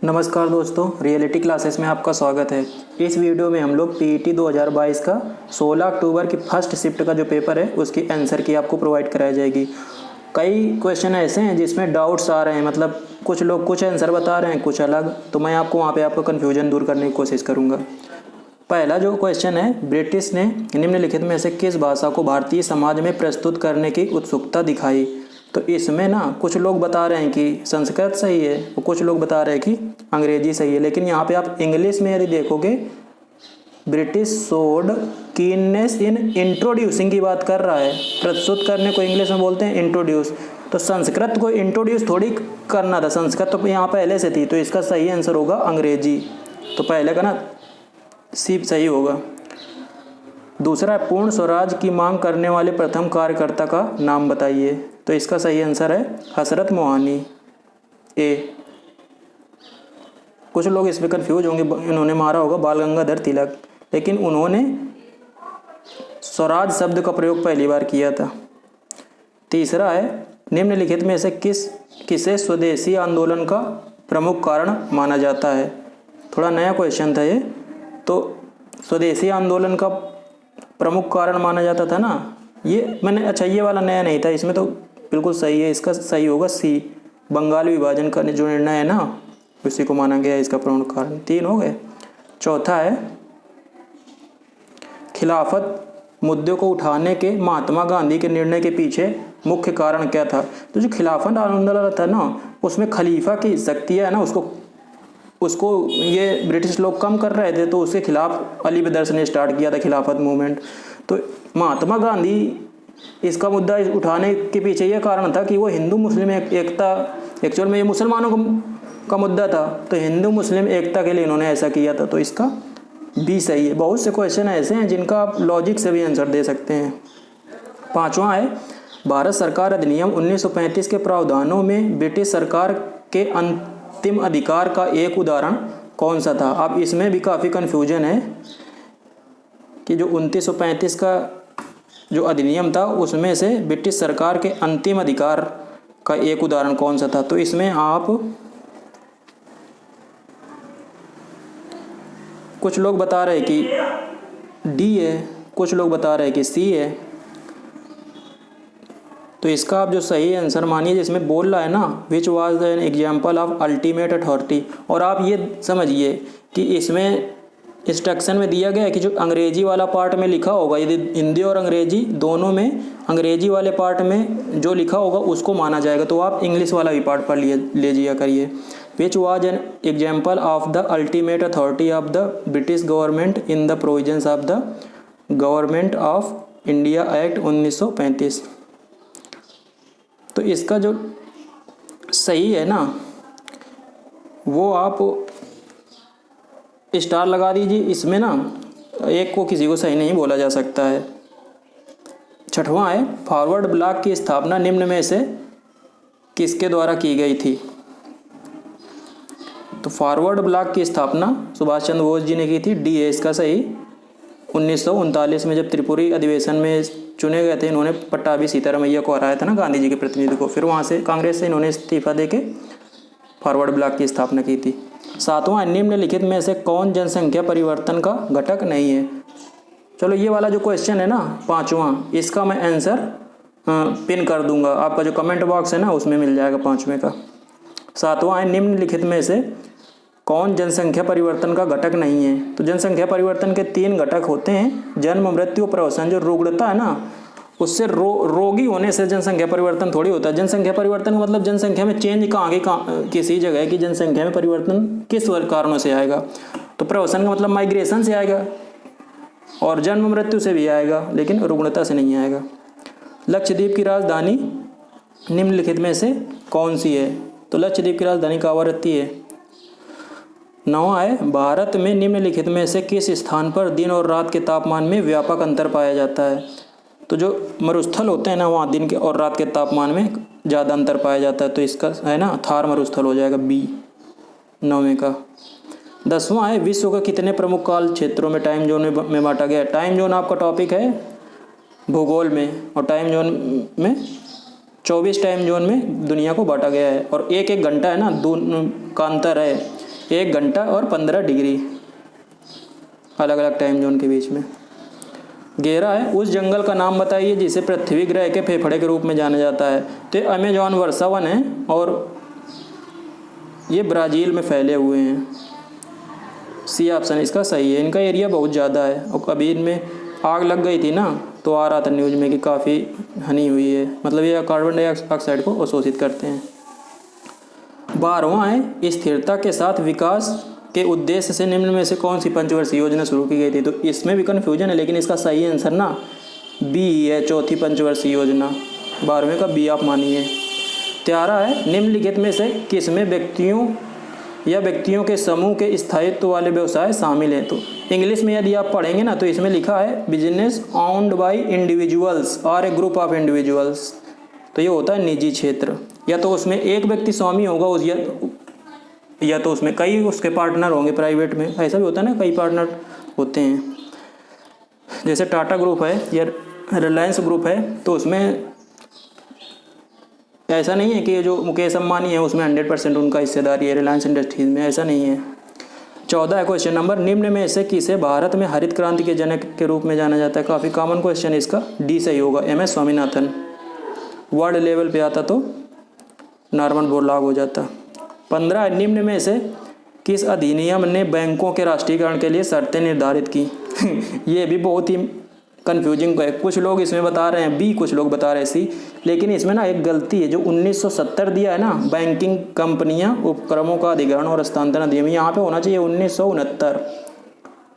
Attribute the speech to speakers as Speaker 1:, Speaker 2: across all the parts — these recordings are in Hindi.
Speaker 1: नमस्कार दोस्तों, रियलिटी क्लासेस में आपका स्वागत है। इस वीडियो में हम लोग पीईटी 2022 का 16 अक्टूबर की फर्स्ट शिफ्ट का जो पेपर है उसकी आंसर की आपको प्रोवाइड कराई जाएगी। कई क्वेश्चन ऐसे हैं जिसमें डाउट्स आ रहे हैं, मतलब कुछ लोग कुछ आंसर बता रहे हैं, कुछ अलग, तो मैं आपको वहाँ पे आपका कन्फ्यूजन दूर करने की कोशिश करूँगा। पहला जो क्वेश्चन है, ब्रिटिश ने निम्नलिखित में से किस भाषा को भारतीय समाज में प्रस्तुत करने की उत्सुकता दिखाई? तो इसमें ना कुछ लोग बता रहे हैं कि संस्कृत सही है और कुछ लोग बता रहे हैं कि अंग्रेजी सही है, लेकिन यहाँ पे आप इंग्लिश में यदि देखोगे, ब्रिटिश शोड कीननेस इन इंट्रोड्यूसिंग की बात कर रहा है। प्रस्तुत करने को इंग्लिश में बोलते हैं इंट्रोड्यूस, तो संस्कृत को इंट्रोड्यूस थोड़ी करना था, संस्कृत तो यहाँ पहले से थी, तो इसका सही आंसर होगा अंग्रेजी। तो पहले का ना सी सही होगा। दूसरा है, पूर्ण स्वराज की मांग करने वाले प्रथम कार्यकर्ता का नाम बताइए। तो इसका सही आंसर है हसरत मोहानी, ए। कुछ लोग इसमें कंफ्यूज होंगे, इन्होंने मारा होगा बाल गंगाधर तिलक, लेकिन उन्होंने स्वराज शब्द का प्रयोग पहली बार किया था। तीसरा है, निम्नलिखित में से किसे स्वदेशी आंदोलन का प्रमुख कारण माना जाता है? थोड़ा नया क्वेश्चन था ये। तो स्वदेशी आंदोलन का प्रमुख कारण माना जाता था ना, ये मैंने अच्छा ये वाला नया नहीं था, इसमें तो बिल्कुल सही है। इसका सही होगा सी, बंगाल विभाजन का जो निर्णय है ना उसी को माना गया इसका प्रमुख कारण। 3 हो गए। चौथा है, खिलाफत मुद्दे को उठाने के महात्मा गांधी के निर्णय के पीछे मुख्य कारण क्या था? तो जो खिलाफत आंदोलन था ना, उसमें खलीफा की शक्तियाँ है ना, उसको ये ब्रिटिश लोग कम कर रहे थे, तो उसके खिलाफ अली ब्रदर्स ने स्टार्ट किया था खिलाफत मूवमेंट। तो महात्मा गांधी इसका मुद्दा उठाने के पीछे ये कारण था कि वो हिंदू मुस्लिम एकता, एक्चुअल में ये मुसलमानों का मुद्दा था, तो हिंदू मुस्लिम एकता के लिए इन्होंने ऐसा किया था। तो इसका बी सही है। बहुत से क्वेश्चन ऐसे हैं जिनका आप लॉजिक से भी आंसर दे सकते हैं। 5वां है, भारत सरकार अधिनियम 1935 के प्रावधानों में ब्रिटिश सरकार के अंतिम अधिकार का एक उदाहरण कौन सा था? अब इसमें भी काफ़ी कन्फ्यूजन है कि जो 1935 का जो अधिनियम था उसमें से ब्रिटिश सरकार के अंतिम अधिकार का एक उदाहरण कौन सा था? तो इसमें आप कुछ लोग बता रहे हैं कि डी है, कुछ लोग बता रहे हैं कि सी है। तो इसका आप जो सही आंसर मानिए, जिसमें बोल रहा है ना which was an example of ultimate authority, और आप ये समझिए कि इसमें इंस्ट्रक्शन में दिया गया है कि जो अंग्रेजी वाला पार्ट में लिखा होगा, यदि हिंदी और अंग्रेजी दोनों में अंग्रेजी वाले पार्ट में जो लिखा होगा उसको माना जाएगा, तो आप इंग्लिश वाला भी पार्ट पढ़ लीजिए करिए। Which was an example of the ultimate authority of the British government in the provisions of the government of India act 1935। तो इसका जो सही है ना वो आप स्टार लगा दीजिए। इसमें ना एक को किसी को सही नहीं बोला जा सकता है। 6वां है, फॉरवर्ड ब्लॉक की स्थापना निम्न में से किसके द्वारा की गई थी? तो फॉरवर्ड ब्लॉक की स्थापना सुभाष चंद्र बोस जी ने की थी, डी है इसका सही। 1939 में जब त्रिपुरी अधिवेशन में चुने गए थे, इन्होंने पट्टाभी सीतारामैया को हराया था ना, गांधी जी के प्रतिनिधि को, फिर वहाँ से कांग्रेस से इन्होंने इस्तीफा देके फॉरवर्ड ब्लॉक की स्थापना की थी। 7वां, निम्नलिखित में से कौन जनसंख्या परिवर्तन का घटक नहीं है? चलो ये वाला जो क्वेश्चन है ना 5वां, इसका मैं आंसर पिन कर दूंगा, आपका जो कमेंट बॉक्स है ना उसमें मिल जाएगा 5वें का। 7वां है, निम्नलिखित में से कौन जनसंख्या परिवर्तन का घटक नहीं है? तो जनसंख्या परिवर्तन के 3 घटक होते हैं, जन्म, मृत्यु, प्रवसन। जो रुग्णता है ना उससे रोगी होने से जनसंख्या परिवर्तन थोड़ी होता है। जनसंख्या परिवर्तन मतलब जनसंख्या में चेंज कहाँ किसी जगह है कि जनसंख्या में परिवर्तन किस कारणों से आएगा। तो प्रवसन का मतलब माइग्रेशन से आएगा और जन्म मृत्यु से भी आएगा, लेकिन रुग्णता से नहीं आएगा। लक्षद्वीप की राजधानी निम्नलिखित में से कौन सी है? तो लक्षद्वीप की राजधानी कावारत्ती है। 9वां है, भारत में निम्नलिखित में से किस स्थान पर दिन और रात के तापमान में व्यापक अंतर पाया जाता है? तो जो मरुस्थल होते हैं ना वहाँ दिन के और रात के तापमान में ज़्यादा अंतर पाया जाता है, तो इसका है ना थार मरुस्थल हो जाएगा बी 9वें का। 10वां है, विश्व के कितने प्रमुख काल क्षेत्रों में टाइम जोन में बांटा गया है? टाइम जोन आपका टॉपिक है भूगोल में, और टाइम जोन में 24 टाइम जोन में दुनिया को बांटा गया है, और एक घंटा है ना दोनों का अंतर है। 1 घंटा और 15 डिग्री अलग अलग टाइम जोन के बीच में। 11 है, उस जंगल का नाम बताइए जिसे पृथ्वी ग्रह के फेफड़े के रूप में जाना जाता है। तो ये अमेजॉन वर्षा वन है और ये ब्राज़ील में फैले हुए हैं। सी ऑप्शन इसका सही है। इनका एरिया बहुत ज़्यादा है और कभी इनमें आग लग गई थी ना, तो आ रहा था न्यूज़ में कि काफ़ी हानि हुई है। मतलब ये कार्बन डाइऑक्साइड को अवशोषित करते हैं। 12वां है, स्थिरता के साथ विकास के उद्देश्य से निम्न में से कौन सी पंचवर्षीय योजना शुरू की गई थी। तो इसमें भी कन्फ्यूजन है, लेकिन इसका सही आंसर ना बी है, चौथी पंचवर्षीय योजना। 12वें का बी आप मानिए। 13 है, निम्नलिखित में से किसमें व्यक्तियों या व्यक्तियों के समूह के स्थायित्व वाले व्यवसाय शामिल हैं। तो इंग्लिश में यदि आप पढ़ेंगे ना, तो इसमें लिखा है बिजनेस ऑन्ड बाय इंडिविजुअल्स और ए ग्रुप ऑफ इंडिविजुअल्स। तो ये होता है निजी क्षेत्र। या तो उसमें एक व्यक्ति स्वामी होगा या तो उसमें कई उसके पार्टनर होंगे प्राइवेट में। ऐसा भी होता है ना, कई पार्टनर होते हैं। जैसे टाटा ग्रुप है या रिलायंस ग्रुप है, तो उसमें ऐसा नहीं है कि जो मुकेश अंबानी है उसमें 100% उनका हिस्सेदारी है रिलायंस इंडस्ट्रीज में, ऐसा नहीं है। 14 है क्वेश्चन नंबर, निम्न में से किसे भारत में हरित क्रांति के जनक के रूप में जाना जाता है। काफ़ी कॉमन क्वेश्चन है इसका, डी सही होगा, MS स्वामीनाथन। वर्ल्ड लेवल पे आता तो नॉर्मन बोरलॉग हो जाता। 15, निम्न में से किस अधिनियम ने बैंकों के राष्ट्रीयकरण के लिए शर्तें निर्धारित की। ये भी बहुत ही कन्फ्यूजिंग है। कुछ लोग इसमें बता रहे हैं बी, कुछ लोग बता रहे हैं सी, लेकिन इसमें ना एक गलती है। जो 1970 दिया है ना, बैंकिंग कंपनियां, उपक्रमों का अधिग्रहण और हस्तांतरण अधिनियम, यहाँ पे होना चाहिए 1969।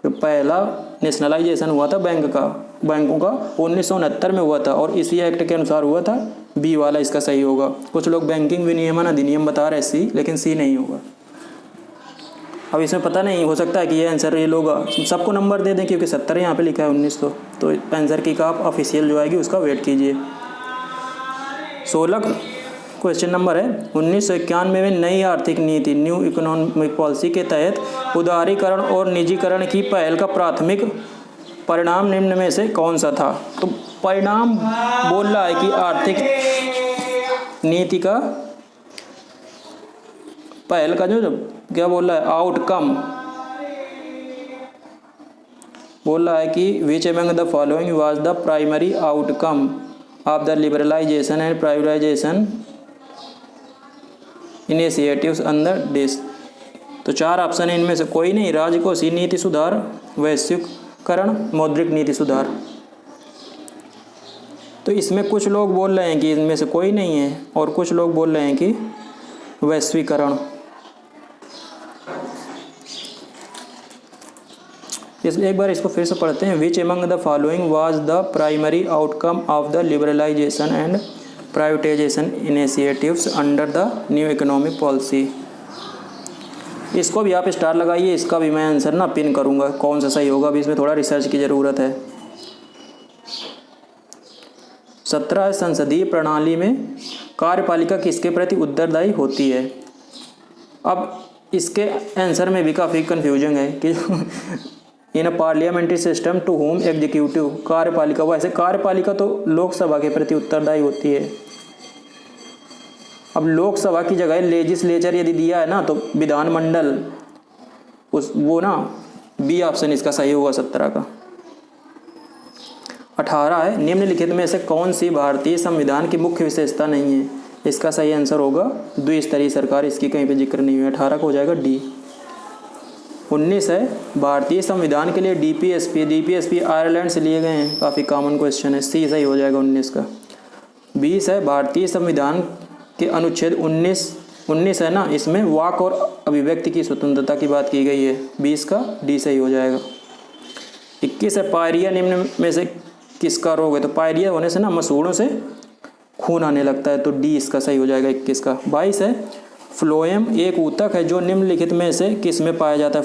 Speaker 1: जो पहला नेशनलाइजेशन हुआ था बैंकों का 1969 में हुआ था और इसी एक्ट के अनुसार हुआ था। बी वाला इसका सही होगा। कुछ लोग बैंकिंग विनियमन अधिनियम बता रहे हैं सी, लेकिन सी नहीं होगा। अब इसमें पता नहीं, हो सकता है कि ये आंसर ये लोग सबको नंबर दे दें, क्योंकि 70 यहाँ पे लिखा है 1900। तो आंसर की का आप ऑफिशियल जो आएगी उसका वेट कीजिए। 16 क्वेश्चन नंबर है, 1991 में नई आर्थिक नीति न्यू इकोनॉमिक पॉलिसी के तहत उदारीकरण और निजीकरण की पहल का प्राथमिक परिणाम निम्न में से कौन सा था। तो परिणाम बोल रहा है कि आर्थिक नीति का पहल का जो क्या बोल रहा है, आउटकम बोल रहा है कि which among the following was the primary outcome of the liberalisation and privatisation initiatives under this. तो 4 ऑप्शन है, इनमें से कोई नहीं। राजकोषीय नीति सुधार, वैश्वीकरण, मौद्रिक नीति सुधार। तो इसमें कुछ लोग बोल रहे हैं कि इनमें से कोई नहीं है और कुछ लोग बोल रहे हैं कि वैश्वीकरण। एक बार इसको फिर से पढ़ते हैं। Which among the following was the primary outcome of the liberalisation and privatisation initiatives under the new economic policy. इसको भी आप स्टार लगाइए, इसका भी मैं आंसर ना पिन करूंगा कौन सा सही होगा। अभी इसमें थोड़ा रिसर्च की ज़रूरत है। 17 संसदीय प्रणाली में कार्यपालिका किसके प्रति उत्तरदायी होती है। अब इसके आंसर में भी काफ़ी कन्फ्यूजन है कि in a parliamentary system two home executive, कार्यपालिका, वैसे कार्यपालिका तो लोकसभा के प्रति उत्तरदायी होती है। अब लोकसभा की जगह लेजिस्लेचर यदि दिया है ना, तो विधानमंडल वो ना बी ऑप्शन इसका सही होगा 17 का। 18 है, निम्नलिखित में से कौन सी भारतीय संविधान की मुख्य विशेषता नहीं है। इसका सही आंसर होगा द्विस्तरीय सरकार, इसकी कहीं पे जिक्र नहीं है। 18 का हो जाएगा डी। 19 है, भारतीय संविधान के लिए डीपीएसपी आयरलैंड से लिए गए हैं। काफ़ी कॉमन क्वेश्चन है, सी सही हो जाएगा 19 का। 20 है, भारतीय संविधान के अनुच्छेद 19 है ना, इसमें वाक और अभिव्यक्ति की स्वतंत्रता की बात की गई है। 20 का डी सही हो जाएगा। 21 है, पायरिया निम्न में से किसका रोग है। तो पायरिया होने से ना मसूड़ों से खून आने लगता है, तो डी इसका सही हो जाएगा 21 का। 22 है, फ्लोएम एक ऊतक है जो निम्नलिखित में से किस में पाया जाता है।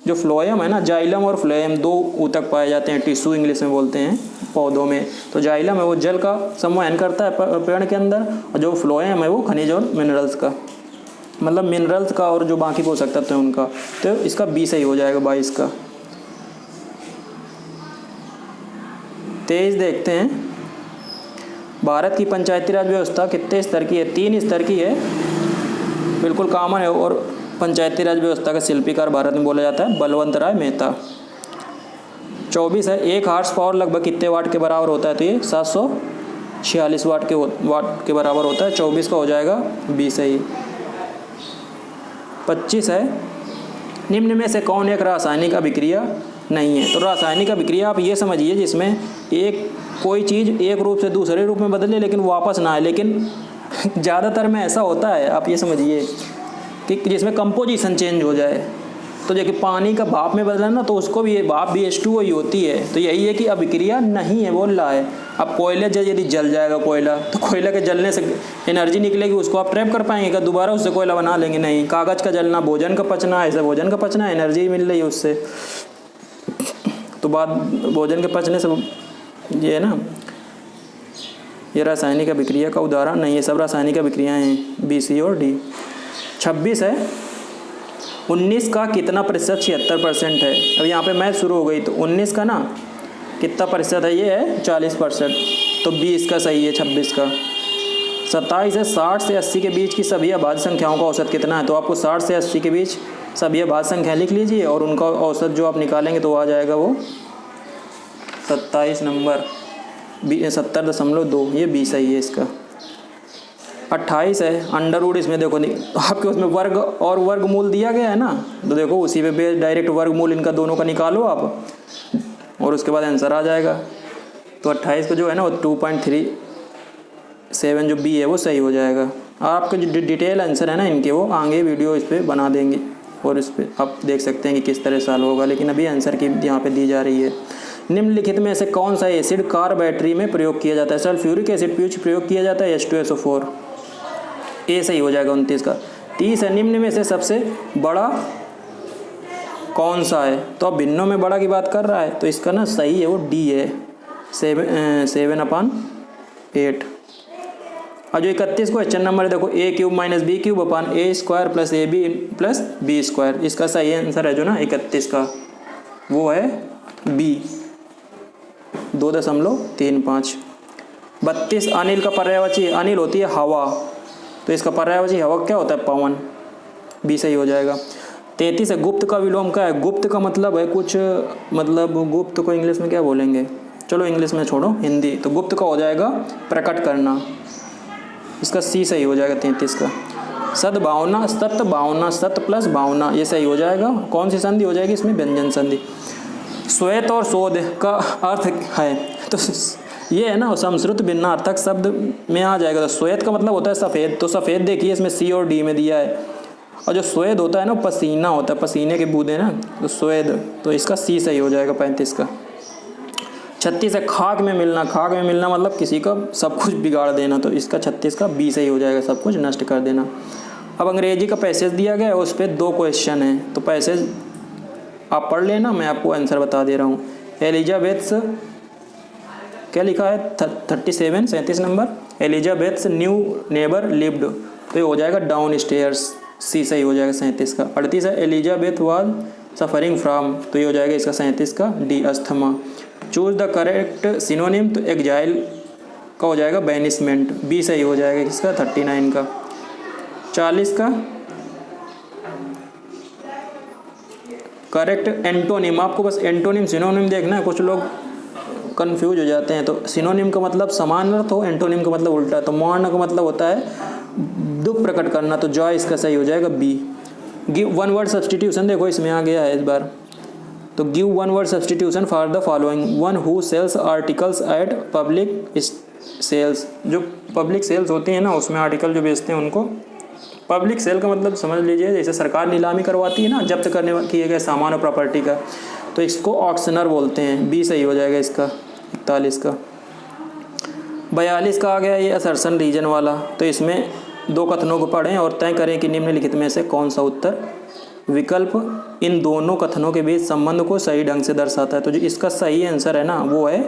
Speaker 1: जो फ्लोएम है ना, जाइलम और फ्लोएम 2 ऊतक पाए जाते हैं, टिश्यू इंग्लिश में बोलते हैं पौधों में। तो जाइलम है वो जल का संवहन करता है पेड़ के अंदर, और जो फ्लोएम है वो खनिज और मिनरल्स का, मतलब मिनरल्स का और जो बाकी पोषक तत्व हैं उनका। तो इसका बी सही हो जाएगा 22 का। 23 देखते हैं, भारत की पंचायती राज व्यवस्था कितने स्तर की है। 3 स्तर की है, बिल्कुल कॉमन है और पंचायती राज व्यवस्था का शिल्पीकार भारत में बोला जाता है बलवंत राय मेहता। 24 है, 1 हॉर्स पावर लगभग कितने वाट के बराबर होता है, तो ये 746 वाट के बराबर होता है। 24 का हो जाएगा बी सही। 25 है, निम्न में से कौन एक रासायनिक अभिक्रिया नहीं है, तो रासायनिक अभिक्रिया आप ये समझिए जिसमें एक कोई चीज़ एक रूप से दूसरे रूप में बदले लेकिन वापस ना आए, लेकिन ज़्यादातर में ऐसा होता है, आप ये समझिए कि जिसमें कंपोजिशन चेंज हो जाए। तो जैसे पानी का भाप में बदला ना, तो उसको भी ये भाप भी H2O ही होती है। तो यही है कि अभिक्रिया नहीं है बोल रहा है। अब कोयले यदि जल जाएगा कोयला, तो कोयला के जलने से एनर्जी निकलेगी, उसको आप ट्रैप कर पाएंगे क्या, दोबारा उससे कोयला बना लेंगे, नहीं। कागज़ का जलना, भोजन का पचना, ऐसे भोजन का पचना, एनर्जी मिल रही है उससे, तो बाद भोजन के पचने से ये है ना, ये रासायनिक अभिक्रिया का उदाहरण नहीं है, सब रासायनिक अभिक्रियाएँ हैं, बी, सी और डी। 26 है, 19 का कितना प्रतिशत 76% है। अब यहाँ पे मैथ शुरू हो गई, तो 19 का ना कितना प्रतिशत है, ये है 40%, तो 20 का सही है 26 का। 27 है, 60 से 80 के बीच की सभी अभाज्य संख्याओं का औसत कितना है, तो आपको 60 से 80 के बीच सभी अभाज्य संख्या लिख लीजिए और उनका औसत जो आप निकालेंगे तो आ जाएगा वो 27 नंबर 70.2, ये 20 सही है इसका। 28 है, अंडर रूट, इसमें देखो आपके उसमें वर्ग और वर्गमूल दिया गया है ना, तो देखो उसी पे बेस डायरेक्ट वर्गमूल इनका दोनों का निकालो आप और उसके बाद आंसर आ जाएगा। तो 28 का जो है ना वो 2.37 जो बी है वो सही हो जाएगा। आपके जो डिटेल आंसर है ना इनके, वो आगे वीडियो इस पर बना देंगे और इस पर आप देख सकते हैं कि किस तरह सॉल्व होगा, लेकिन अभी आंसर की यहाँ पे दी जा रही है। निम्नलिखित में से कौन सा एसिड कार बैटरी में प्रयोग किया जाता है, सल्फ्यूरिक एसिड प्रयोग किया जाता है, H2SO4, ए सही हो जाएगा 29 का। 30 है, निम्न में से सबसे बड़ा कौन सा है, तो अब भिन्नों में बड़ा की बात कर रहा है, तो इसका ना सही है वो डी है, 7/8। और जो 31 क्वेश्चन नंबर है देखो, a³ - b³ अपान a² + ab + b², इसका सही आंसर है जो ना 31 का वो है बी, 2.35। 32 अनिल का पर्यायवाची, अनिल होती है हवा, तो इसका पर्यायवाची हवा क्या होता है, पवन, बी सही हो जाएगा। 33 है, गुप्त का विलोम क्या है, गुप्त का मतलब है कुछ, मतलब गुप्त को इंग्लिश में क्या बोलेंगे, चलो इंग्लिश में छोड़ो हिंदी, तो गुप्त का हो जाएगा प्रकट करना, इसका सी सही हो जाएगा 33 का। सद्भावना, सत्भावना, सत प्लस भावना, ये सही हो जाएगा। कौन सी संधि हो जाएगी इसमें, व्यंजन संधि। श्वेत और शोध का अर्थ है, तो ये है ना संस्कृत भिन्नार्थक शब्द में आ जाएगा। तो श्वेत का मतलब होता है सफ़ेद, तो सफ़ेद देखिए इसमें सी और डी में दिया है, और जो श्वेत होता है ना पसीना होता है, पसीने के बूंदे ना, तो श्वेत, तो इसका सी सही हो जाएगा 35 का। 36 है, खाक में मिलना, खाक में मिलना मतलब किसी का सब कुछ बिगाड़ देना, तो इसका 36 का बी सही हो जाएगा, सब कुछ नष्ट कर देना। अब अंग्रेजी का पैसेज दिया गया है, उस पर 2 क्वेश्चन हैं, तो पैसेज आप पढ़ लेना, मैं आपको आंसर बता दे रहा हूँ। एलिजाबेथ्स, क्या लिखा है 37 number, Elizabeth's new neighbour lived, तो ये हो जाएगा डाउन स्टेयर्स, सी सही हो जाएगा 37 का। 38 है, एलिजाबेथ वाज सफरिंग फ्रॉम, तो ये हो जाएगा इसका 37 का D, asthma. Choose the correct synonym, तो एग्जाइल का हो जाएगा बैनिसमेंट, बी सही हो जाएगा इसका 39 का। 40 का करेक्ट एंटोनिम, आपको बस एंटोनिम सिनोनिम देखना है, कुछ लोग कंफ्यूज हो जाते हैं। तो सिनोनिम का मतलब समान अर्थ हो, एंटोनिम का मतलब उल्टा, तो मौन का मतलब होता है दुख प्रकट करना, तो जॉय इसका सही हो जाएगा B. Give one word substitution, देखो इसमें आ गया है इस बार, तो give one word substitution for the following, one who sells articles at public sales, जो पब्लिक सेल्स होती हैं ना उसमें आर्टिकल जो बेचते हैं उनको पब्लिक सेल का मतलब समझ लीजिए जैसे सरकार नीलामी करवाती है ना जब्त करने किए गए सामान और प्रॉपर्टी का, तो इसको ऑक्शनर बोलते हैं, बी सही हो जाएगा इसका 41 का। 42 का आ गया ये असर्शन रीजन वाला, तो इसमें 2 कथनों को पढ़ें और तय करें कि निम्नलिखित में से कौन सा उत्तर विकल्प इन दोनों कथनों के बीच संबंध को सही ढंग से दर्शाता है। तो जो इसका सही आंसर है ना वो है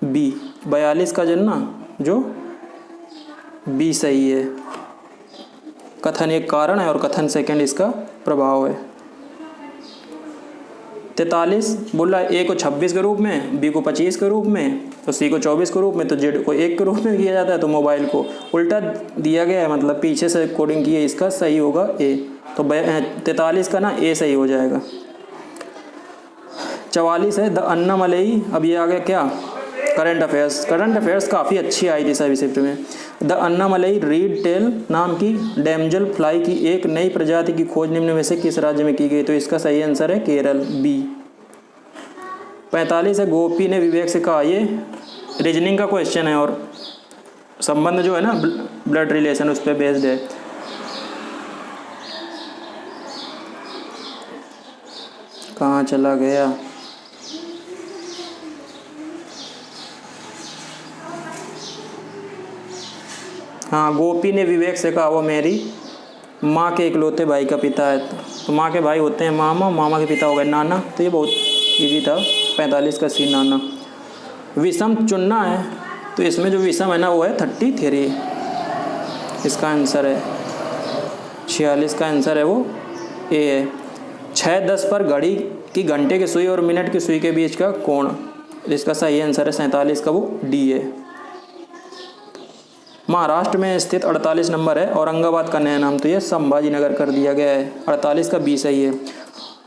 Speaker 1: बी, 42 का जन ना जो बी सही है। कथन एक कारण है और कथन सेकंड इसका प्रभाव है। 43 बोला ए को 26 के रूप में, बी को 25 के रूप में, तो सी को 24 के रूप में, तो जेड को 1 के रूप में किया जाता है, तो मोबाइल को उल्टा दिया गया है, मतलब पीछे से कोडिंग की है, इसका सही होगा ए। तो 43 का ना ए सही हो जाएगा। 44 है द अन्नामलई। अब ये आ गया क्या, करंट अफेयर्स। करंट अफेयर्स काफ़ी अच्छी आई थी सभी शिफ्ट में। द अन्नामलई रीड टेल नाम की डैमजल फ्लाई की एक नई प्रजाति की खोज निम्न में से किस राज्य में की गई? तो इसका सही आंसर है केरल, बी। 45 है गोपी ने विवेक से कहा। ये रीजनिंग का क्वेश्चन है और संबंध जो है ना ब्लड रिलेशन उस पर बेस्ड है। कहाँ चला गया? हाँ, गोपी ने विवेक से कहा वो मेरी माँ के इकलौते भाई का पिता है। तो माँ के भाई होते हैं मामा, मामा के पिता हो गए नाना। तो ये बहुत इजी था। 45 का सी नाना। विषम चुनना है तो इसमें जो विषम है ना वो है 33। इसका आंसर है 46 का आंसर है वो ए है। 6:10 पर घड़ी की घंटे की सुई और मिनट की सुई के बीच का कोण, इसका सही आंसर है 47 का वो डी है। महाराष्ट्र में स्थित 48 नंबर है औरंगाबाद का नया नाम, तो ये संभाजी नगर कर दिया गया है। 48 का बी सही है।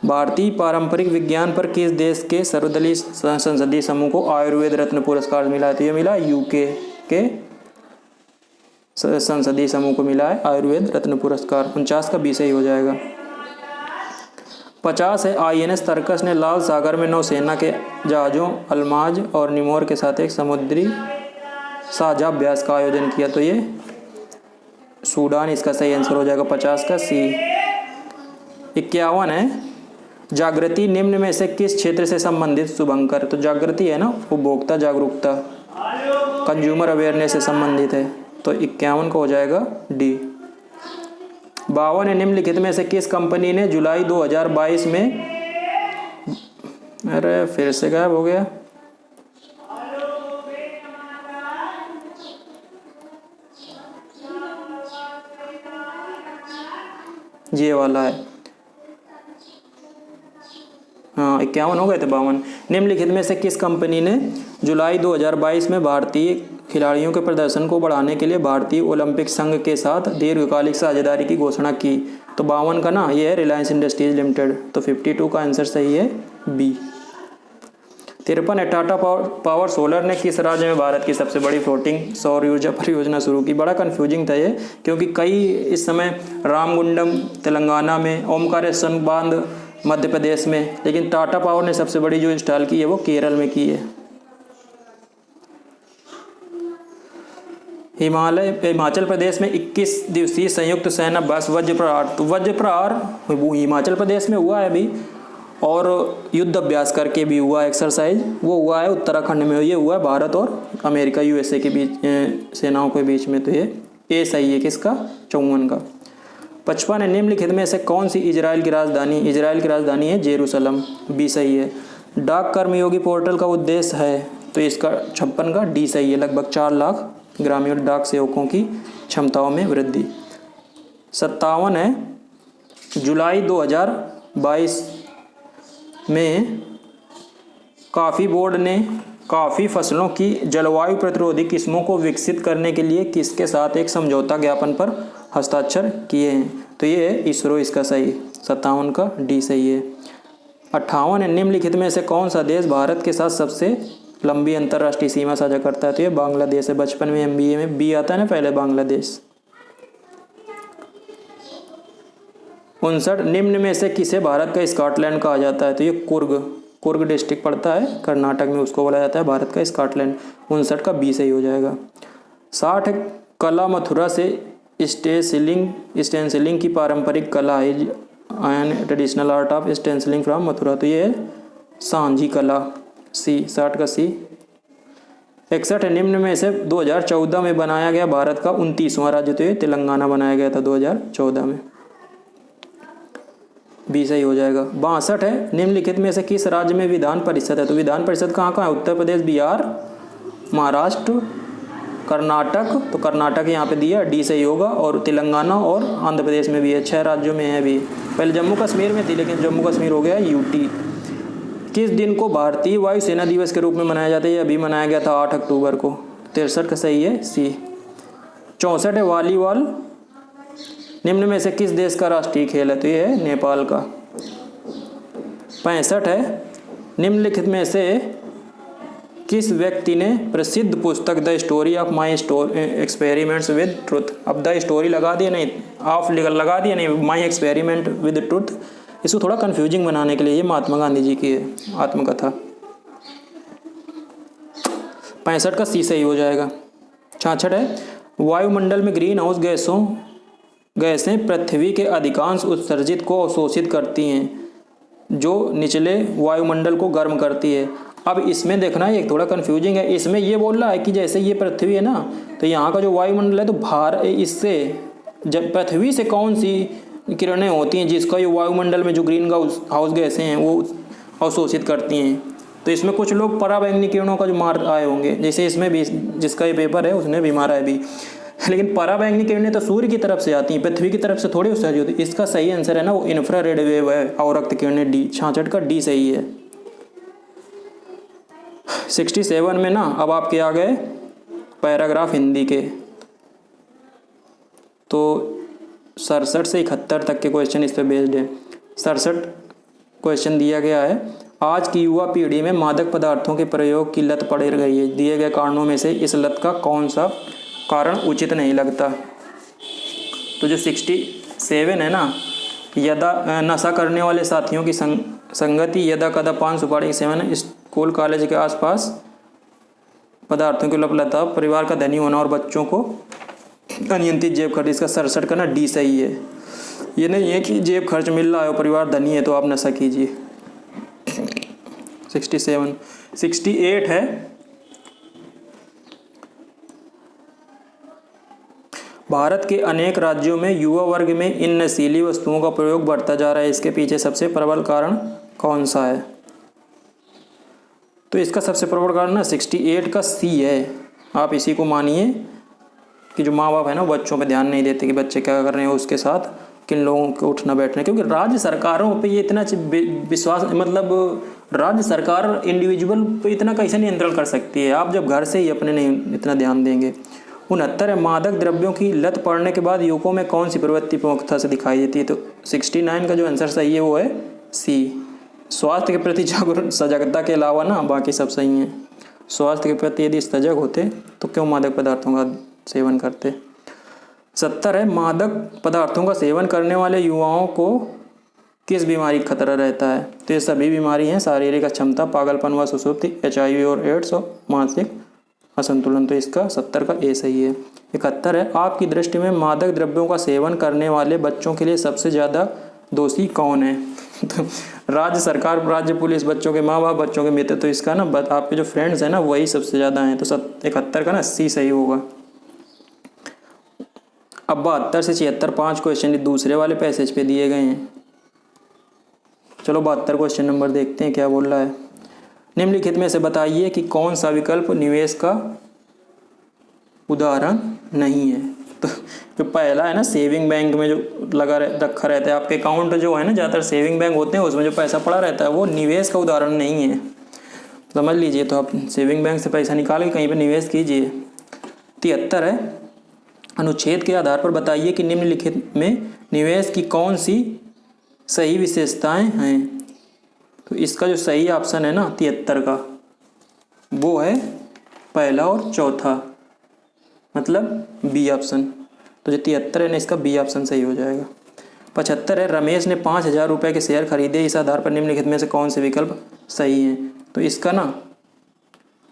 Speaker 1: भारतीय पारंपरिक विज्ञान पर किस देश के सर्वदलीय संसदीय समूह को आयुर्वेद रत्न पुरस्कार मिला है? तो ये मिला यूके के संसदीय समूह को मिला है आयुर्वेद रत्न पुरस्कार। 49 का बी सही हो जाएगा। 50 है INS तरकस ने लाल सागर में नौसेना के जहाज़ों अल्माज और निमोर के साथ एक समुद्री साझा अभ्यास का आयोजन किया। तो ये सूडान, इसका सही आंसर हो जाएगा 50 का सी। 51 है जागृति निम्न में से किस क्षेत्र से संबंधित शुभंकर? तो जागृति है ना उपभोक्ता जागरूकता, कंज्यूमर अवेयरनेस से संबंधित है। तो 51 का हो जाएगा डी। 52 है निम्नलिखित में से किस कंपनी ने जुलाई 2022 में, अरे फिर से गायब हो गया, ये वाला है। हाँ 51 हो गए थे 52। निम्नलिखित में से किस कंपनी ने जुलाई 2022 में भारतीय खिलाड़ियों के प्रदर्शन को बढ़ाने के लिए भारतीय ओलंपिक संघ के साथ दीर्घकालिक साझेदारी की घोषणा की? तो 52 का ना ये है रिलायंस इंडस्ट्रीज लिमिटेड। तो 52 का आंसर सही है बी। 53 है टाटा पावर सोलर ने किस राज्य में भारत की सबसे बड़ी फ्लोटिंग सौर ऊर्जा परियोजना शुरू की? बड़ा कंफ्यूजिंग था ये, क्योंकि कई इस समय रामगुंडम तेलंगाना में, ओमकारेश्वर बांध मध्य प्रदेश में, लेकिन टाटा पावर ने सबसे बड़ी जो इंस्टॉल की है वो केरल में की है। हिमाचल प्रदेश में 21 दिवसीय संयुक्त सेना अभ्यास वज्रप्रहार, तो वज्रप्रहार वो हिमाचल प्रदेश में हुआ है अभी, और युद्ध अभ्यास करके भी हुआ एक्सरसाइज, वो हुआ है उत्तराखंड में। ये हुआ है भारत और अमेरिका USA के बीच सेनाओं के बीच में। तो ये ए सही है किसका? 54 का। 55 है निम्नलिखित में से कौन सी इजराइल की राजधानी? इजराइल की राजधानी है जेरूसलम, बी सही है। डाक कर्मयोगी पोर्टल का उद्देश्य है? तो इसका 56 का डी सही है। लगभग 4 लाख ग्रामीण डाक सेवकों की क्षमताओं में वृद्धि। 57 है जुलाई 2022 में कॉफ़ी बोर्ड ने कॉफ़ी फसलों की जलवायु प्रतिरोधी किस्मों को विकसित करने के लिए किसके साथ एक समझौता ज्ञापन पर हस्ताक्षर किए हैं? तो ये है इसरो, इसका सही 57 का डी सही है। 58 है निम्नलिखित में से कौन सा देश भारत के साथ सबसे लंबी अंतर्राष्ट्रीय सीमा साझा करता है? तो ये बांग्लादेश है। बचपन में MBA में बी आता है ना पहले, बांग्लादेश। 59 निम्न में से किसे भारत का स्कॉटलैंड कहा जाता है? तो ये कुर्ग डिस्ट्रिक्ट पड़ता है कर्नाटक में, उसको बोला जाता है भारत का स्कॉटलैंड। 59 का बी सही हो जाएगा। 60 कला मथुरा से स्टेंसिलिंग की पारंपरिक कला है, and traditional art of stencilling from Mathura. तो ये सांझी कला, सी 60 का सी। 61 निम्न में से 2014 में बनाया गया भारत का 29वां राज्य? तो ये तेलंगाना बनाया गया था 2014 में, बी सही हो जाएगा। 62 है निम्नलिखित में से किस राज्य में विधान परिषद है? तो विधान परिषद कहाँ कहाँ है? उत्तर प्रदेश, बिहार, महाराष्ट्र, कर्नाटक। तो कर्नाटक यहाँ पे दिया, डी सही होगा। और तेलंगाना और आंध्र प्रदेश में भी है, 6 राज्यों में है अभी। पहले जम्मू कश्मीर में थी लेकिन जम्मू कश्मीर हो गया UT। किस दिन को भारतीय वायुसेना दिवस के रूप में मनाया जाता है? ये अभी मनाया गया था 8 अक्टूबर को। 63 का सही है सी। 64 है वॉलीबॉल निम्न में से किस देश का राष्ट्रीय खेल है? तो ये है नेपाल का। 65 है, निम्नलिखित में से किस व्यक्ति ने प्रसिद्ध पुस्तक the story of my experiments with truth? अब द स्टोरी लगा दिया नहीं, ऑफ लगा दिया नहीं, माई एक्सपेरिमेंट विद ट्रुथ, इसको थोड़ा कंफ्यूजिंग बनाने के लिए ये महात्मा गांधी जी की है आत्मकथा। 65 का सी सही हो जाएगा। 66 है, वायुमंडल में ग्रीन हाउस गैसें पृथ्वी के अधिकांश उत्सर्जित को अवशोषित करती हैं, जो निचले वायुमंडल को गर्म करती है। अब इसमें देखना है, एक थोड़ा कंफ्यूजिंग है। इसमें ये बोल रहा है कि जैसे ये पृथ्वी है ना, तो यहाँ का जो वायुमंडल है, तो इससे जब पृथ्वी से कौन सी किरणें होती हैं जिसका ये वायुमंडल में जो ग्रीन हाउस गैसें हैं वो अवशोषित करती हैं। तो इसमें कुछ लोग पराबैंगनी किरणों का जो मार आए होंगे, जैसे इसमें भी जिसका ये पेपर है उसने भी मारा है भी, लेकिन पराबैंगनी किरणें तो सूर्य की तरफ से आती हैं, पृथ्वी की तरफ से थोड़ी उत्सर्जित होती है। इसका सही आंसर है ना वो इंफ्रारेड वेव है, अवरक्त किरणें, डी। 66 का डी सही है। 67 में ना अब आपके आ गए पैराग्राफ हिंदी के, तो 67 से 71 तक के क्वेश्चन इस पर बेस्ड है। 67 क्वेश्चन दिया गया है, आज की युवा पीढ़ी में मादक पदार्थों के प्रयोग की लत पड़ रही है, दिए गए कारणों में से इस लत का कौन सा कारण उचित नहीं लगता? तो जो 67 है ना, नशा करने वाले साथियों की संगति, यदा कदा, पान सुपारी के सेवन, स्कूल कॉलेज के आसपास पदार्थों की उपलब्धता, परिवार का धनी होना और बच्चों को अनियंत्रित जेब खर्च, इसका 67 का ना डी सही है। ये नहीं है कि जेब खर्च मिल रहा है और परिवार धनी है तो आप नशा कीजिए। 67 68 है, भारत के अनेक राज्यों में युवा वर्ग में इन नशीली वस्तुओं का प्रयोग बढ़ता जा रहा है, इसके पीछे सबसे प्रबल कारण कौन सा है? तो इसका सबसे प्रबल कारण ना 68 का सी है। आप इसी को मानिए कि जो माँ बाप है ना बच्चों पे ध्यान नहीं देते कि बच्चे क्या कर रहे हैं, उसके साथ किन लोगों के उठना बैठना, क्योंकि राज्य सरकारों पे ये इतना विश्वास, मतलब राज्य सरकार इंडिविजुअल पे इतना कैसे नियंत्रण कर सकती है, आप जब घर से ही अपने नहीं इतना ध्यान देंगे। 69 है, मादक द्रव्यों की लत पड़ने के बाद युवकों में कौन सी प्रवृत्ति प्रमुखता से दिखाई देती है? तो 69 का जो आंसर सही है वो है सी, स्वास्थ्य के प्रति सजगता के अलावा ना बाकी सब सही हैं। स्वास्थ्य के प्रति यदि सजग होते तो क्यों मादक पदार्थों का सेवन करते? 70 है, मादक पदार्थों का सेवन करने वाले युवाओं को किस बीमारी का खतरा रहता है? तो ये सभी बीमारी हैं, शारीरिक अक्षमता, पागलपन व सुसुप्ति, HIV और एड्स और मानसिक असंतुलन। तो इसका 70 का ए सही है। 71 है, आपकी दृष्टि में मादक द्रव्यों का सेवन करने वाले बच्चों के लिए सबसे ज़्यादा दोषी कौन है? तो राज्य सरकार, राज्य पुलिस, बच्चों के माँ बाप, बच्चों के मित्र। तो इसका ना आपके जो फ्रेंड्स हैं ना वही सबसे ज़्यादा हैं, तो 71 का ना सी सही होगा। अब 72 से 76 5 क्वेश्चन दूसरे वाले पैसेज पे दिए गए हैं। चलो 72 क्वेश्चन नंबर देखते हैं क्या बोल रहा है। निम्नलिखित में से बताइए कि कौन सा विकल्प निवेश का उदाहरण नहीं है? तो जो पहला है ना, सेविंग बैंक में जो रखा रहता है, आपके अकाउंट जो है ना ज़्यादातर सेविंग बैंक होते हैं, उसमें जो पैसा पड़ा रहता है वो निवेश का उदाहरण नहीं है, समझ लीजिए। तो आप सेविंग बैंक से पैसा निकाल के कहीं पर निवेश कीजिए। 73 है, अनुच्छेद के आधार पर बताइए कि निम्नलिखित में निवेश की कौन सी सही विशेषताएं हैं? तो इसका जो सही ऑप्शन है ना 73 का, वो है पहला और चौथा, मतलब बी ऑप्शन। तो जो 73 है ना, इसका बी ऑप्शन सही हो जाएगा। 75 है, रमेश ने 5,000 रुपये के शेयर खरीदे, इस आधार पर निम्नलिखित में से कौन से विकल्प सही हैं? तो इसका ना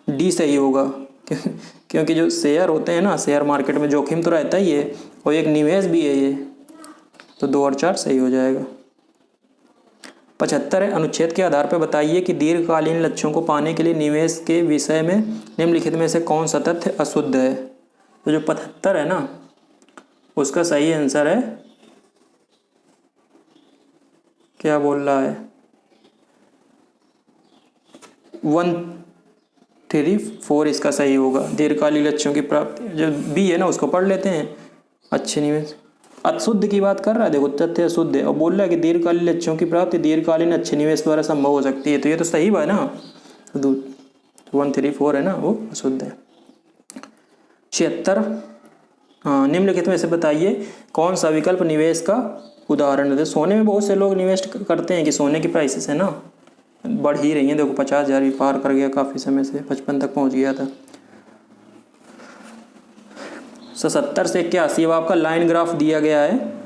Speaker 1: डी सही होगा, क्योंकि जो शेयर होते हैं ना, शेयर मार्केट में जोखिम तो रहता ही है और एक निवेश भी है ये, तो 2 और 4 सही हो जाएगा। 75 है, अनुच्छेद के आधार पर बताइए कि दीर्घकालीन लक्ष्यों को पाने के लिए निवेश के विषय में निम्नलिखित में से कौन सा तथ्य अशुद्ध है? तो जो 75 है ना, उसका सही आंसर है, क्या बोल रहा है, 134 इसका सही होगा। दीर्घकालीन लक्ष्यों की प्राप्ति, जो बी है ना उसको पढ़ लेते हैं। अच्छे निवेश, अशुद्ध की बात कर रहा है, देखो तथ्य अशुद्ध है और बोल रहा है कि दीर्घकालीन लक्ष्यों की प्राप्ति दीर्घकालीन अच्छे निवेश द्वारा संभव हो सकती है, तो ये तो सही है ना। 134 है ना, वो अशुद्ध है। 76 हाँ, निम्नलिखित में से बताइए कौन सा विकल्प निवेश का उदाहरण है। सोने में बहुत से लोग निवेश करते हैं कि सोने की प्राइसेस है ना बढ़ ही रही हैं। देखो 50,000 भी पार कर गया, काफ़ी समय से 55 तक पहुंच गया था। 77 से 81 अब आपका लाइन ग्राफ दिया गया है।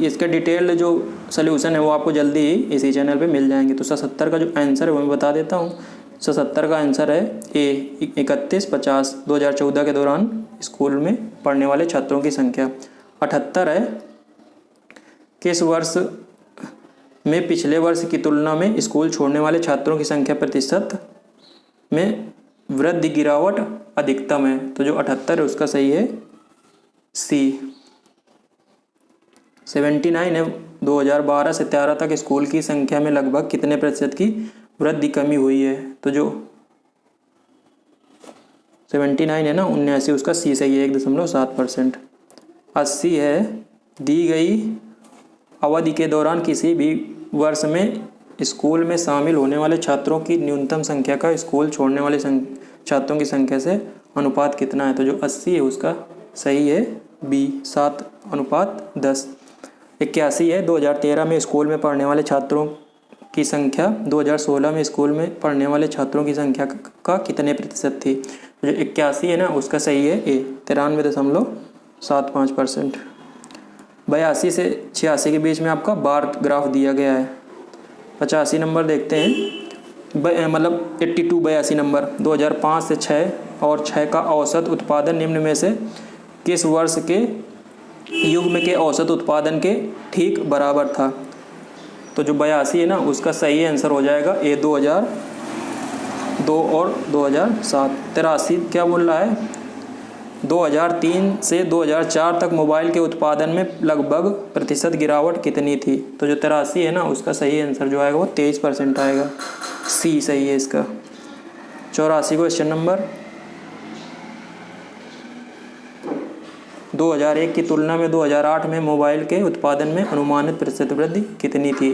Speaker 1: इसके डिटेल्ड जो सोल्यूशन है वो आपको जल्दी ही इसी चैनल पे मिल जाएंगे। तो 77 का जो आंसर है वो मैं बता देता हूँ। 77 का आंसर है ए 3150 2014 के दौरान स्कूल में पढ़ने वाले छात्रों की संख्या। 78 है किस वर्ष में पिछले वर्ष की तुलना में स्कूल छोड़ने वाले छात्रों की संख्या प्रतिशत में वृद्धि गिरावट अधिकतम है। तो जो 78 है उसका सही है सी। 79 है 2012 से 13 तक स्कूल की संख्या में लगभग कितने प्रतिशत की वृद्धि कमी हुई है। तो जो 79 है ना 79 उसका सी सही है 1.7%। 80 है दी गई अवधि के दौरान किसी भी वर्ष में स्कूल में शामिल होने वाले छात्रों की न्यूनतम संख्या का स्कूल छोड़ने वाले छात्रों की संख्या से अनुपात कितना है। तो जो 80 है उसका सही है बी 7:10। 81 है 2013 में स्कूल में पढ़ने वाले छात्रों की संख्या 2016 में स्कूल में पढ़ने वाले छात्रों की संख्या का कितने प्रतिशत थी। जो 81 है ना उसका सही है ए 93.75%। 82 से 86 के बीच में आपका बार ग्राफ दिया गया है। 85 नंबर देखते हैं, मतलब 82 नंबर 2005 से 6 और 6 का औसत उत्पादन निम्न में से किस वर्ष के युग्म के औसत उत्पादन के ठीक बराबर था। तो जो 82 है ना उसका सही आंसर हो जाएगा ए 2002 और 2007। 83 क्या बोल रहा है 2003 से 2004 तक मोबाइल के उत्पादन में लगभग प्रतिशत गिरावट कितनी थी। तो जो 83 है ना उसका सही आंसर जो आएगा वो 23% आएगा, सी सही है इसका। 84 क्वेश्चन नंबर 2001 की तुलना में 2008 में मोबाइल के उत्पादन में अनुमानित प्रतिशत वृद्धि कितनी थी।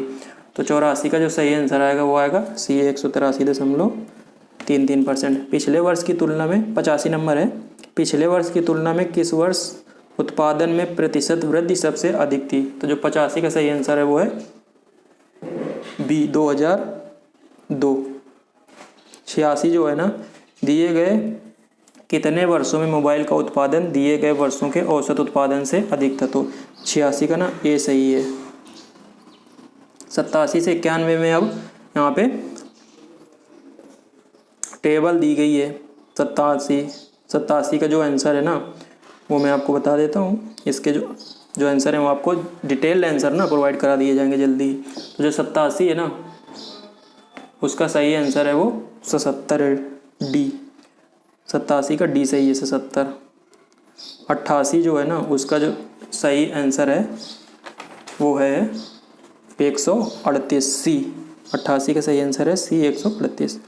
Speaker 1: तो 84 का जो सही आंसर आएगा वो आएगा सी 183.33%। पिछले वर्ष की तुलना में 85 नंबर है, पिछले वर्ष की तुलना में किस वर्ष उत्पादन में प्रतिशत वृद्धि सबसे अधिक थी। तो जो 85 का सही आंसर है वो है बी 2002। 86 जो है ना दिए गए कितने वर्षों में मोबाइल का उत्पादन दिए गए वर्षों के औसत उत्पादन से अधिक था। तो 86 का ना ए सही है। 87 से 91 में अब यहाँ पे टेबल दी गई है। 87 का जो आंसर है ना वो मैं आपको बता देता हूँ। इसके जो आंसर है वो आपको डिटेल्ड आंसर ना प्रोवाइड करा दिए जाएंगे जल्दी। तो जो 87 है ना उसका सही आंसर है वो 77 डी। 87 का डी सही है 77। 88 जो है ना उसका जो सही आंसर है वो है 138 सी। 88 का सही आंसर है सी 138।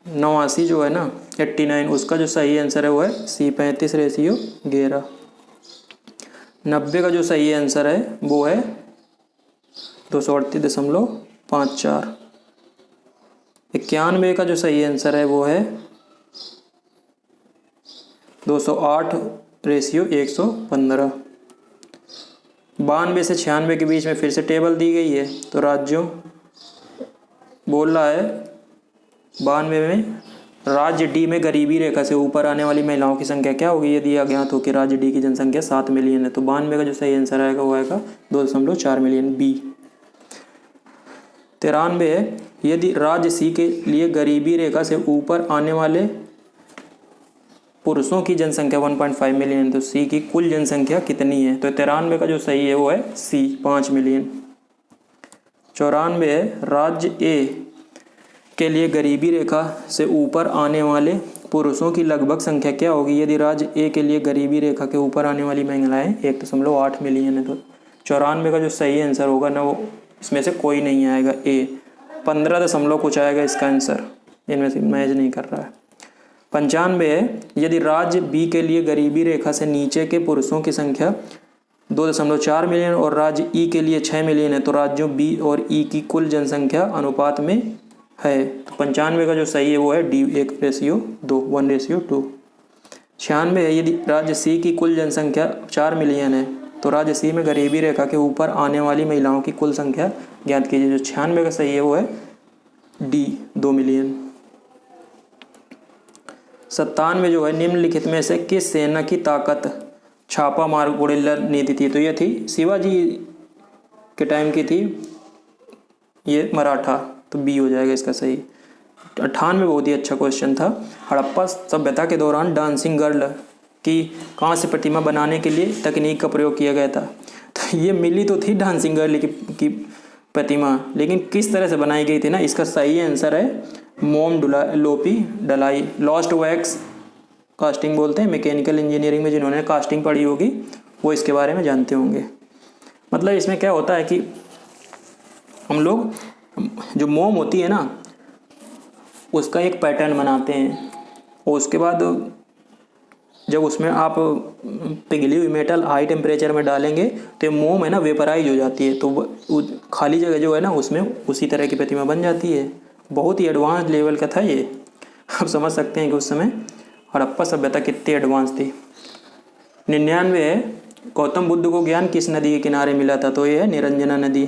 Speaker 1: 89 जो है ना 89 उसका जो सही आंसर है वो है सी 35:11। 90 का जो सही आंसर है वो है 238.54। 91 का जो सही आंसर है वो है 208:115। 92 से 96 के बीच में फिर से टेबल दी गई है। तो राज्यों बोल रहा है 92 में राज्य डी में गरीबी रेखा से ऊपर आने वाली महिलाओं की संख्या क्या होगी यदि अज्ञात हो कि राज्य डी की जनसंख्या 7 मिलियन है। तो 92 का जो सही आंसर आएगा वो आएगा 2.4 मिलियन बी। 93 है यदि राज्य सी के लिए गरीबी रेखा से ऊपर आने वाले पुरुषों की जनसंख्या 1.5 मिलियन है तो सी की कुल जनसंख्या कितनी है। तो 93 का जो सही है वो है सी 5 मिलियन। 94 है राज्य ए के लिए गरीबी रेखा से ऊपर आने वाले पुरुषों की लगभग संख्या क्या होगी यदि राज्य ए के लिए गरीबी रेखा के ऊपर आने वाली महिलाएं 1.8 मिलियन है। तो 94 का जो सही आंसर होगा ना वो इसमें से कोई नहीं आएगा ए 15 कुछ आएगा इसका आंसर, इनमें से मैच नहीं कर रहा है। 95 है यदि राज्य बी के लिए गरीबी रेखा से नीचे के पुरुषों की संख्या 2.4 मिलियन और राज्य ई के लिए 6 मिलियन है तो राज्यों बी और ई की कुल जनसंख्या अनुपात में है। तो 95 का जो सही है वो है डी 1:2 1:2। 96 है। यदि राज्य सी की कुल जनसंख्या 4 मिलियन है तो राज्य सी में गरीबी रेखा के ऊपर आने वाली महिलाओं की कुल संख्या ज्ञात कीजिए। जो 96 का सही है वो है डी, 2 मिलियन। 97 जो है, निम्नलिखित में से किस सेना की ताकत छापा मार गुरिल्ला नीति थी? तो ये थी शिवाजी के टाइम की थी, ये मराठा, तो बी हो जाएगा इसका सही। 98 बहुत ही अच्छा क्वेश्चन था। हड़प्पा सभ्यता के दौरान डांसिंग गर्ल की कांस्य प्रतिमा बनाने के लिए तकनीक का प्रयोग किया गया था। तो ये मिली तो थी डांसिंग गर्ल की प्रतिमा, लेकिन किस तरह से बनाई गई थी ना, इसका सही आंसर है मोम लोपी डलाई, लॉस्ट वैक्स कास्टिंग बोलते हैं। मैकेनिकल इंजीनियरिंग में जिन्होंने कास्टिंग पढ़ी होगी वो इसके बारे में जानते होंगे। मतलब इसमें क्या होता है कि हम लोग जो मोम होती है ना उसका एक पैटर्न बनाते हैं और उसके बाद जब उसमें आप पिघली हुई मेटल हाई टेम्परेचर में डालेंगे तो ये मोम है ना वेपराइज हो जाती है, तो खाली जगह जो है ना उसमें उसी तरह की प्रतिमा बन जाती है। बहुत ही एडवांस लेवल का था ये। आप समझ सकते हैं कि उस समय हड़प्पा सभ्यता कितनी एडवांस थी। 99 है, गौतम बुद्ध को ज्ञान किस नदी के किनारे मिला था? तो ये है निरंजना नदी,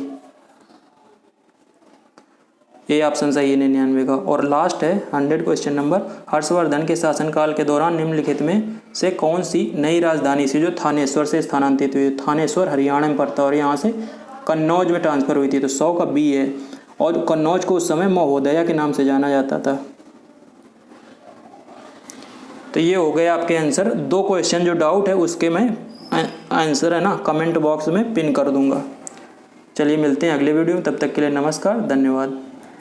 Speaker 1: ये ऑप्शन सही है 99 का। और लास्ट है 100 क्वेश्चन नंबर, हर्षवर्धन के शासनकाल के दौरान निम्नलिखित में से कौन सी नई राजधानी थी जो थानेश्वर से स्थानांतरित हुई? थानेश्वर हरियाणा में पड़ता है और यहाँ से कन्नौज में ट्रांसफर हुई थी, तो 100 का बी है। और कन्नौज को उस समय महोदया के नाम से जाना जाता था। तो ये हो गए आपके आंसर। 2 क्वेश्चन जो डाउट है उसके मैं आंसर है ना कमेंट बॉक्स में पिन कर दूंगा। चलिए मिलते हैं अगले वीडियो में, तब तक के लिए नमस्कार, धन्यवाद।